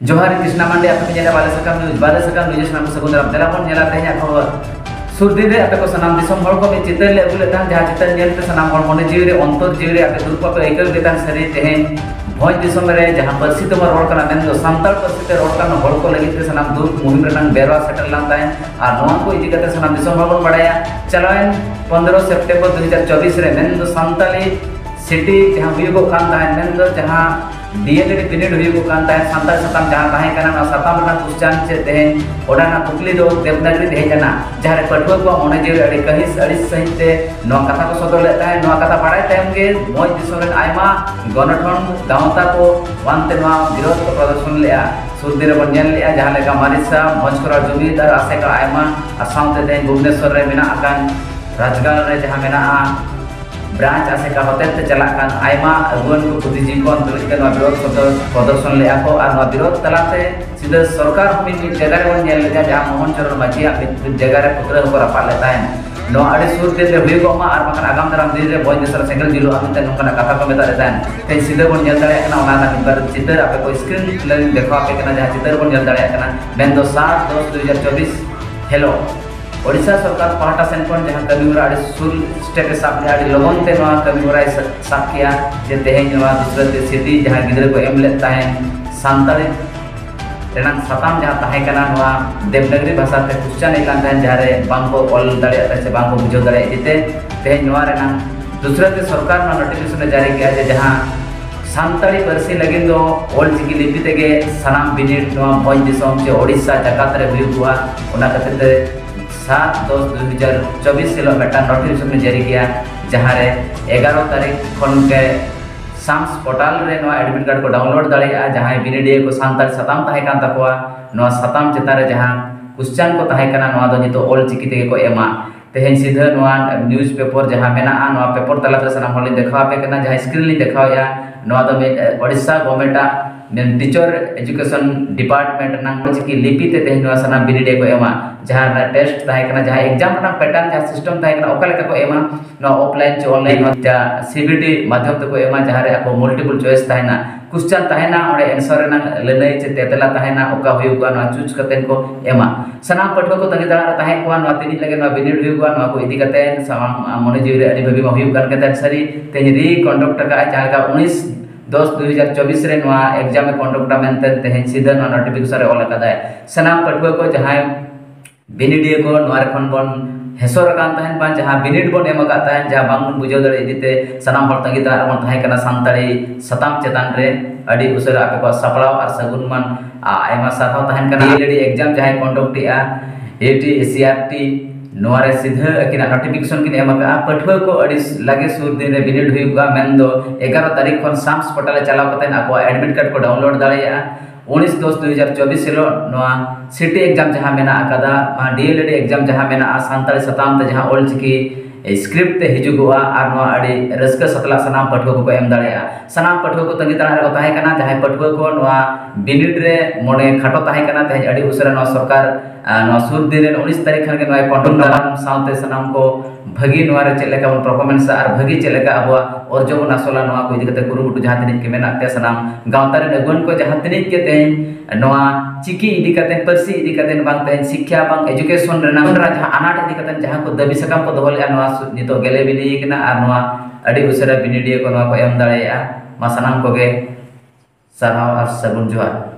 जोहार कृष्णा मांडे आपे जेला बाले सकम न्यूज नाम सगुन राम तेला बन जेला तेया खबर सुरदिन रे आपे को सनाम दिसम हर को चितर ले अगुले तान जहां चितर जेल पे सनाम हर मने जीव रे अंतर जीव रे आपे दुर्प पे एकल गेतान सरी तेहेन भोज दिसम रे जहां परसी तोमर रोड कना मेन दो सांताल परसी ते रोड कना हर को लगित सनाम दुर्प मुहिम रे नंग बेरवा सेटल लान ताय आर नोआ को इदि कते सनाम दिसम हर बन बडाया चलायन 15 सितंबर 2024 रे मेन दो सांताली सिटी जहां हुयुगो कान ताय मेन दो जहां डीएलएड बिनिड हुयुगो कान ताय सांताल सताम जहां ताहे कना ना सताम ना क्वेश्चन से तेहेन ओडाना कुकली दो देवनागरी दे जना जहां पठुआ को मने जीव अड़ी कहिस अड़ी सहित ते नो कथा को सदर ले ताय नो कथा बाड़ाय तायम गे मोज दिसोरेन आयमा गणठन गावता को वानते नो विरोध को प्रदर्शन लेया सुरदिन बन जेल लेया जहां लेका मारिसा मजकरा जुमीदार आसे का आयमा असाउते ते भुवनेश्वर रे मेना आकान राजगार रे जहां मेना ब्रांच आसे का होतेल ते चला कान आयमा अगुन को बुद्धिजीवी तुलिक के विरोध प्रदर्शन ले आको और विरोध तलाते सीधे सरकार हमी एक जगह रे जेल ले जहां मोहन चरण माझी एक जगह रे पुत्र को रपा लेता है नो अड़ी सुर दिन रे हुयुगो मा और बखन आगाम दाराम दिन रे भोज दिसर सेंगल जिलो आमिते नोकना कथा को मेता लेता है ते सीधे बन जेल दाड़े कना ओना ना निबर चितर आपे को स्क्रीन ले देखो आपे कना जहां चितर बन जेल दाड़े कना मेन दो 7/10/2024 हेलो ओडिशा सरकार पाहटा सेन कोन जहां कमिवरा अड़ी सुल स्टेप साब अड़ी लगन ते नो कमिवरा साब किया जे तेहेन नवा दूसरे ते सिटी जहां गिदरे को एम लेता है सांताली रेनान सताम जहां ताहे कना नवा देवनागरी भाषा ते क्वेश्चन इलान ताहे जहां रे बांको ऑल दाड़े से बांको बुझो दाड़े इते तेहेन नवा रेनान दूसरे ते सरकार ना नोटिफिकेशन जारी किया जे जहां सांताली परसी लगिन दो ओल चिकी लिपि तेगे सनाम बिनिड नवा भोज दिसम जे ओडिशा जकात रे हुयुगुआ ओना कते 7/10/2024 से मेटा नोटिफिकेशन जारी किया जहां रे 11 तारीख खन के साम्स पोर्टल रे नो एडमिट कार्ड को डाउनलोड दाड़िया जहां बिनिडिए को सांताल सताम ताहे कान तकवा नो सताम चेता रे जहां क्वेश्चन को ताहे कना नो दो नितो ऑल चिकी तेगे को एमा तेहेन सीधा नो न्यूज पेपर जहां मेना नो पेपर तला रे सनाम होली देखा पे कना जहां स्क्रीन ली देखाया नो दो Odisha government teacher education department ना चिकी लिपि ते तेहेन नो सनाम बिनिडिए को एमा जहां टेस्ट ताहे कना जहां एग्जाम ना पैटर्न जहां सिस्टम ताहे कना ओका लेका को एमा नो ऑफलाइन च ऑनलाइन जा सीबीटी माध्यम ते को एमा जहां रे को मल्टीपल चॉइस ताहे ना क्वेश्चन ताहे ना ओडे आंसर ना लनई चे तेतला ताहे ना ओका हुयुगा ना चूज कतेन को एमा सनाम पठवा को तंगी दड़ा ताहे को ना तिनि लगे ना बिनिड हुयुगा ना को इदि कते मने जीव रे अडी भाबी मा हुयुग kan कते सरी तेनि री कंडक्ट का जहां का 19/10/2024 रे नवा एग्जाम में कंडक्ट मेनते तेहेन सीधा ना नोटिफिकेशन रे ऑल कदाय सनाम पठवा को जहां बिनिडिए को नवा खन बन हेसर कान ताहेन बा जहां बिनिड बन एम का ताहेन जहां बांग बुझो दरे इदिते सनाम हर तंगी ता मन ताहे कना सांताली सताम चेतान रे अडी उसरा आपे को सपड़ाव और सगुन मन आयमा साथाव ताहेन कना डीएलएड एग्जाम जहां कंडक्ट इया एटी एसीआरटी नोआ रे सीधा किना नोटिफिकेशन किन एम का पठवा को अडी लगे सुर दिन रे बिनिड हुयुगा मेन दो 11 तारीख खन साम्स पोर्टल चलाव कते आको एडमिट कार्ड को डाउनलोड दाड़िया 19/10/2024 सेलो नोआ सिटी एग्जाम जहां मेना आकादा डीएलएड एग्जाम जहां मेना सांताली सताम ते जहां ओल चिकी स्क्रिप्ट ते हिजुगुआ आर नोआ अडी रस्का सतला सनाम पठवा को एम दाड़िया सनाम पठवा को तंगी तारा रे ताहे कना जहां पठवा को नोआ बिनिड रे मने खाटो ताहे कना ते अडी उसरा नोआ सरकार नोआ सुर दिन रे 19 तारीख खन के नोआ कंडक्ट दाराम साउते सनाम को भगी नोआ रे चलेका बन परफॉर्मेंस आर भगी चलेका अबवा और जो नासोला नोआ को इदि कते कुरुमुटु जहां तिनिक के मेना ते सनाम गावता रे नगुन को जहां तिनिक के ते नोआ चिकी इदि कते परसी इदि कते बांग ते शिक्षा बांग एजुकेशन रे ना जहां अनाट इदि कते जहां को दबी सकम को दोले नोआ नितो गेले बिली कना आर नोआ अडी उसरा बिनिडिए को नोआ को एम दाड़ेया मा सनाम को गे सराव आर सगुन जोहार।